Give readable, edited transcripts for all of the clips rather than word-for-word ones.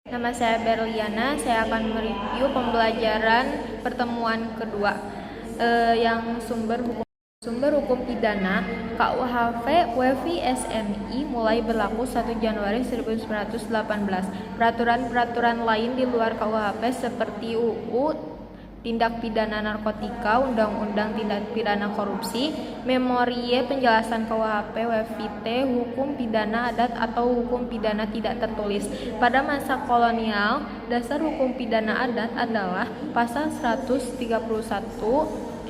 Nama saya Berliana, saya akan mereview pembelajaran pertemuan kedua yang sumber hukum pidana KUHP WFI SNI mulai berlaku 1 Januari 1918. Peraturan-peraturan lain di luar KUHP seperti UU Tindak Pidana Narkotika, Undang-Undang Tindak Pidana Korupsi, Memorie Penjelasan KUHP WFIT, Hukum Pidana Adat atau Hukum Pidana Tidak Tertulis. Pada masa kolonial, dasar hukum pidana adat adalah pasal 131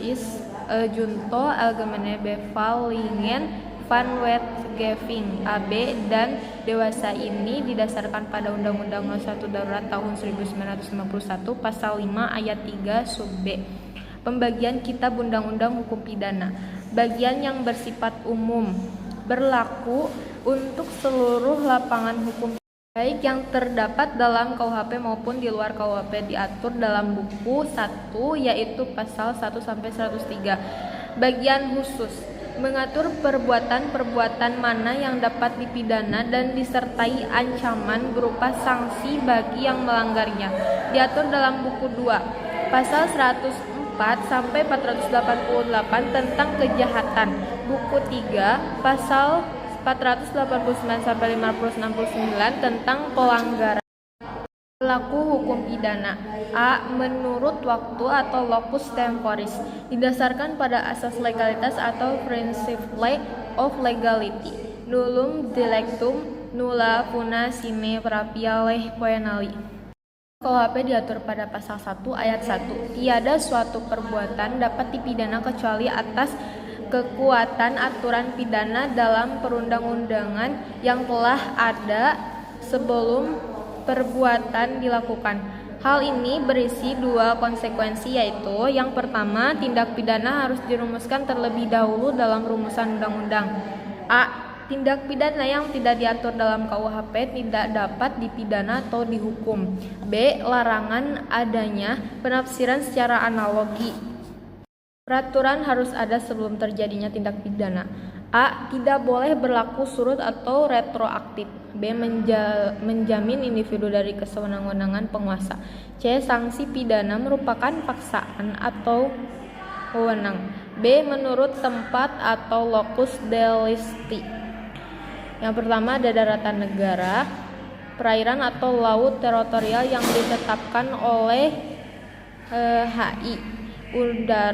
is Junto Algemene Bevallingen van Wetgeving AB dan dewasa ini didasarkan pada Undang-Undang Nomor 1 Darurat tahun 1951 pasal 5 ayat 3 sub B. Pembagian Kitab Undang-Undang Hukum Pidana. Bagian yang bersifat umum berlaku untuk seluruh lapangan hukum baik yang terdapat dalam KUHP maupun di luar KUHP diatur dalam buku 1 yaitu pasal 1 sampai 103. Bagian khusus mengatur perbuatan-perbuatan mana yang dapat dipidana dan disertai ancaman berupa sanksi bagi yang melanggarnya. Diatur dalam buku 2 pasal 104 sampai 488 tentang kejahatan. Buku 3 pasal 489 sampai 569 tentang pelanggaran. Pelaku hukum pidana. A. Menurut waktu atau locus temporis, didasarkan pada asas legalitas atau principle of legality. Nullum dilectum nulla funa sine prapia lege poenali. KUHP diatur pada pasal 1 ayat 1. Tiada suatu perbuatan dapat dipidana kecuali atas kekuatan aturan pidana dalam perundang-undangan yang telah ada sebelum perbuatan dilakukan. Hal ini berisi 2 konsekuensi, yaitu yang pertama, tindak pidana harus dirumuskan terlebih dahulu dalam rumusan undang-undang. A. Tindak pidana yang tidak diatur dalam KUHP tidak dapat dipidana atau dihukum. B. Larangan adanya penafsiran secara analogi. Peraturan harus ada sebelum terjadinya tindak pidana. A. Tidak boleh berlaku surut atau retroaktif. B. Menjamin individu dari kesewenang-wenangan penguasa. C. Sanksi pidana merupakan paksaan atau wewenang. B. Menurut tempat atau locus delicti. Yang pertama ada daratan negara, perairan atau laut teritorial yang ditetapkan oleh HI, udara